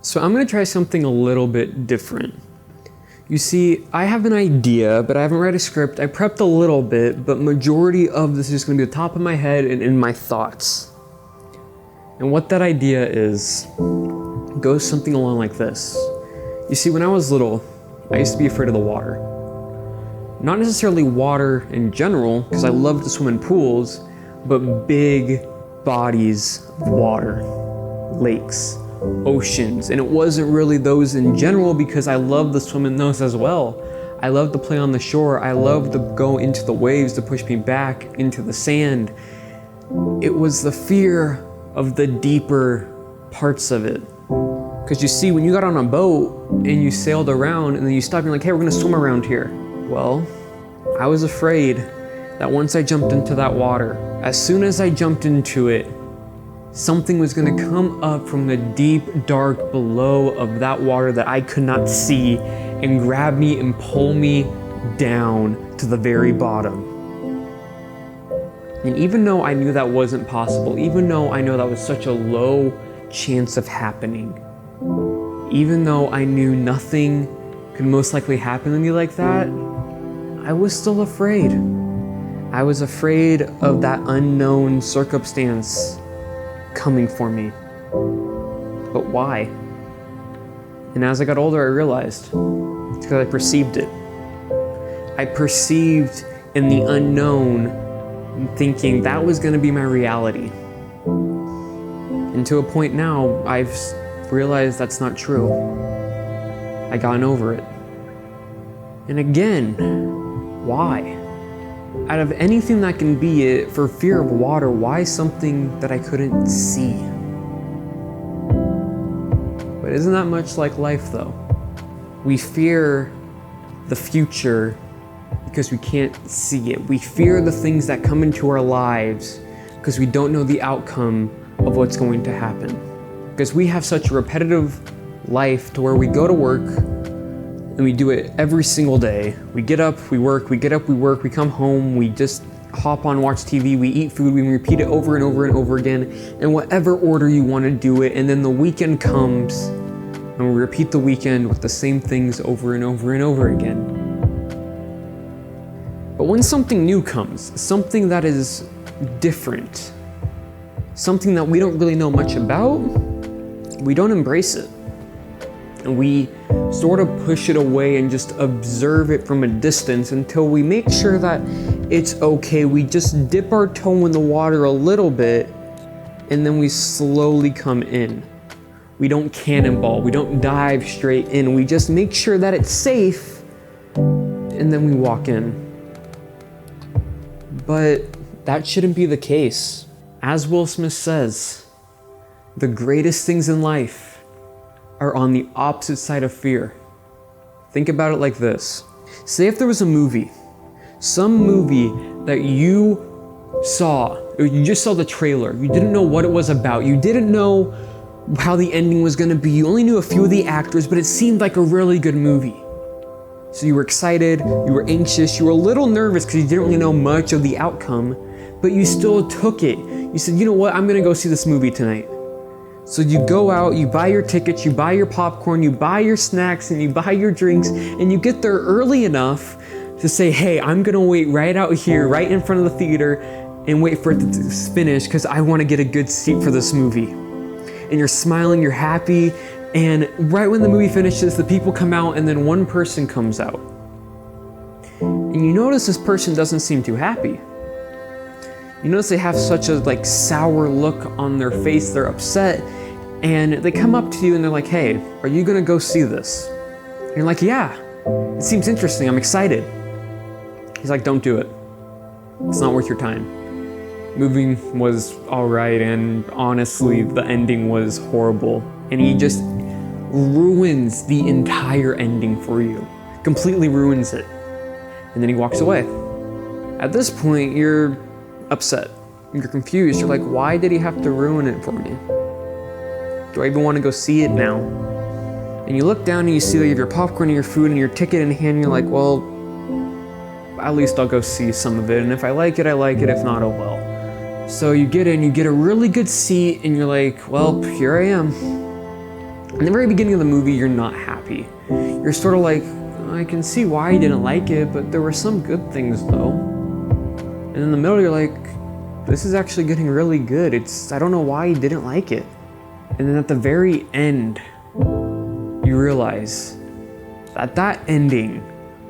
So I'm gonna try something a little bit different. You see, I have an idea, but I haven't read a script. I prepped a little bit, but majority of this is gonna be the top of my head and in my thoughts. And what that idea is, goes something along like this. You see, when I was little, I used to be afraid of the water. Not necessarily water in general, because I loved to swim in pools, but big bodies of water, lakes, oceans. And it wasn't really those in general because I loved to swim in those as well. I loved to play on the shore. I loved to go into the waves to push me back into the sand. It was the fear of the deeper parts of it. Because you see, when you got on a boat and you sailed around and then you stopped, you're like, hey, we're gonna swim around here. Well, I was afraid that once I jumped into that water, as soon as I jumped into it, something was gonna come up from the deep, dark below of that water that I could not see and grab me and pull me down to the very bottom. And even though I knew that wasn't possible, even though I know that was such a low chance of happening, even though I knew nothing could most likely happen to me like that, I was still afraid. I was afraid of that unknown circumstance coming for me. But why? And as I got older, I realized it's because I perceived it. I perceived in the unknown, thinking that was going to be my reality. And to a point now, I've realized that's not true. I gotten over it. And again, why? Out of anything that can be it, for fear of water, why something that I couldn't see? But isn't that much like life though? We fear the future because we can't see it. We fear the things that come into our lives because we don't know the outcome of what's going to happen. Because we have such a repetitive life to where we go to work and we do it every single day. We get up, we work, we get up, we work, we come home, we just hop on, watch TV, we eat food, we repeat it over and over and over again in whatever order you want to do it. And then the weekend comes and we repeat the weekend with the same things over and over and over again. But when something new comes, something that is different, something that we don't really know much about, we don't embrace it. And we sort of push it away and just observe it from a distance until we make sure that it's okay. We just dip our toe in the water a little bit and then we slowly come in. We don't cannonball, we don't dive straight in. We just make sure that it's safe and then we walk in. But that shouldn't be the case. As Will Smith says, the greatest things in life are on the opposite side of fear. Think about it like this. Say if there was a movie, some movie that you saw, or you just saw the trailer, you didn't know what it was about, you didn't know how the ending was gonna be, you only knew a few of the actors, but it seemed like a really good movie. So you were excited, you were anxious, you were a little nervous because you didn't really know much of the outcome, but you still took it. You said, you know what, I'm gonna go see this movie tonight. So you go out, you buy your tickets, you buy your popcorn, you buy your snacks, and you buy your drinks, and you get there early enough to say, hey, I'm gonna wait right out here, right in front of the theater, and wait for it to finish because I wanna get a good seat for this movie. And you're smiling, you're happy, and right when the movie finishes, the people come out, and then one person comes out. And you notice this person doesn't seem too happy. You notice they have such a sour look on their face, they're upset, and they come up to you and they're like, hey, are you gonna go see this? And you're like, yeah, it seems interesting, I'm excited. He's like, don't do it. It's not worth your time. Movie was all right, and honestly, the ending was horrible. And he just ruins the entire ending for you, completely ruins it. And then he walks away. At this point, you're upset, you're confused, you're like, why did he have to ruin it for me? Do I even want to go see it now? And you look down and you see that you have your popcorn and your food and your ticket in hand, and you're like, well, at least I'll go see some of it, and if I like it, I like it, if not, oh well. So you get in, you get a really good seat, and you're like, well, here I am. In the very beginning of the movie, you're not happy. You're sort of like, I can see why you didn't like it, but there were some good things though. And in the middle, you're like, this is actually getting really good. I don't know why you didn't like it. And then at the very end, you realize that ending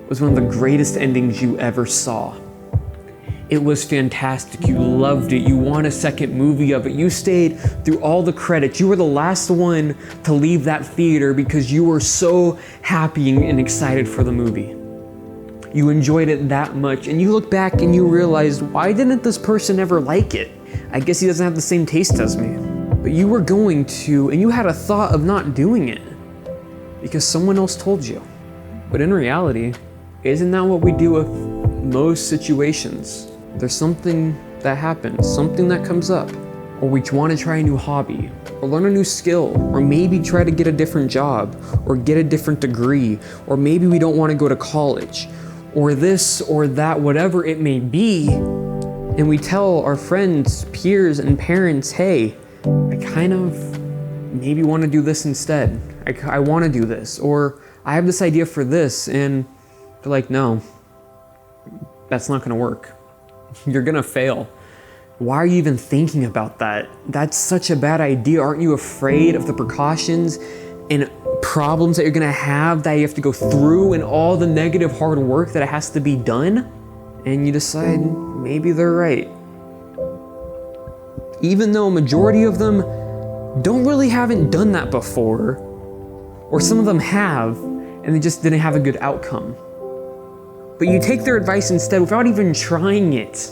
was one of the greatest endings you ever saw. It was fantastic. You loved it. You want a second movie of it. You stayed through all the credits. You were the last one to leave that theater because you were so happy and excited for the movie. You enjoyed it that much, and you look back and you realize, why didn't this person ever like it? I guess he doesn't have the same taste as me. But you were going to, and you had a thought of not doing it because someone else told you. But in reality, isn't that what we do with most situations? There's something that happens, something that comes up, or we want to try a new hobby, or learn a new skill, or maybe try to get a different job, or get a different degree, or maybe we don't want to go to college, or this or that, whatever it may be, and we tell our friends, peers, and parents, hey, I kind of maybe want to do this instead. I want to do this, or I have this idea for this, and they're like, no, that's not going to work. You're going to fail. Why are you even thinking about that? That's such a bad idea. Aren't you afraid of the precautions and problems that you're going to have that you have to go through and all the negative hard work that it has to be done? And you decide maybe they're right. Even though a majority of them haven't done that before, or some of them have, and they just didn't have a good outcome. But you take their advice instead without even trying it.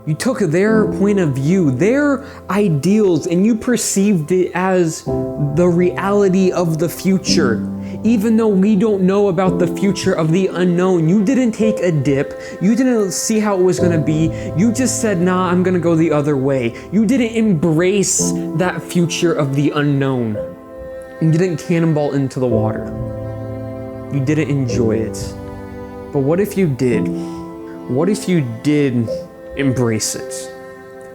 You took their point of view, their ideals, and you perceived it as the reality of the future. Even though we don't know about the future of the unknown, you didn't take a dip, you didn't see how it was gonna be, you just said, nah, I'm gonna go the other way. You didn't embrace that future of the unknown. You didn't cannonball into the water. You didn't enjoy it. But what if you did? What if you did embrace it?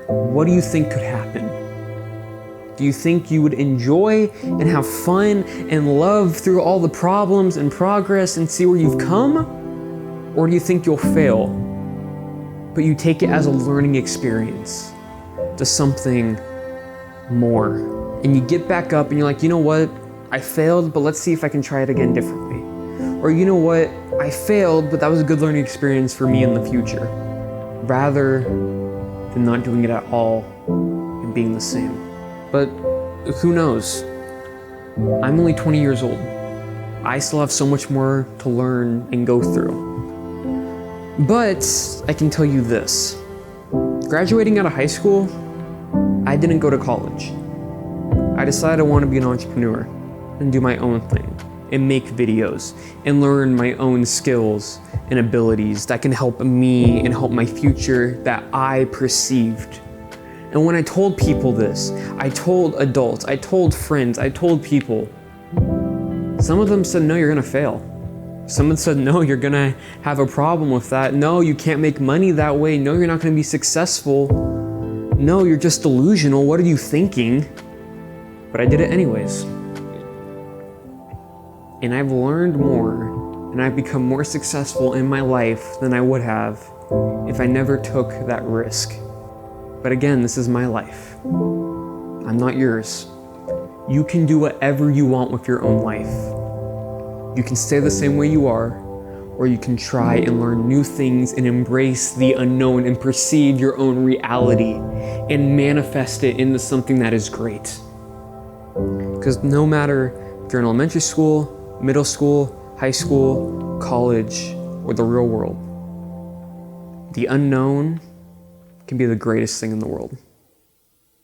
What do you think could happen? Do you think you would enjoy and have fun and love through all the problems and progress and see where you've come? Or do you think you'll fail, but you take it as a learning experience to something more? And you get back up and you're like, you know what? I failed, but let's see if I can try it again differently. Or you know what? I failed, but that was a good learning experience for me in the future, rather than not doing it at all and being the same. But who knows? I'm only 20 years old. I still have so much more to learn and go through. But I can tell you this. Graduating out of high school, I didn't go to college. I decided I want to be an entrepreneur and do my own thing and make videos and learn my own skills and abilities that can help me and help my future that I perceived. And when I told people this, I told adults, I told friends, I told people, some of them said, no, you're gonna fail. Someone said, no, you're gonna have a problem with that. No, you can't make money that way. No, you're not gonna be successful. No, you're just delusional. What are you thinking? But I did it anyways. And I've learned more, and I've become more successful in my life than I would have if I never took that risk. But again, this is my life. I'm not yours. You can do whatever you want with your own life. You can stay the same way you are, or you can try and learn new things and embrace the unknown and perceive your own reality and manifest it into something that is great. Because no matter if you're in elementary school, middle school, high school, college, or the real world, the unknown can be the greatest thing in the world.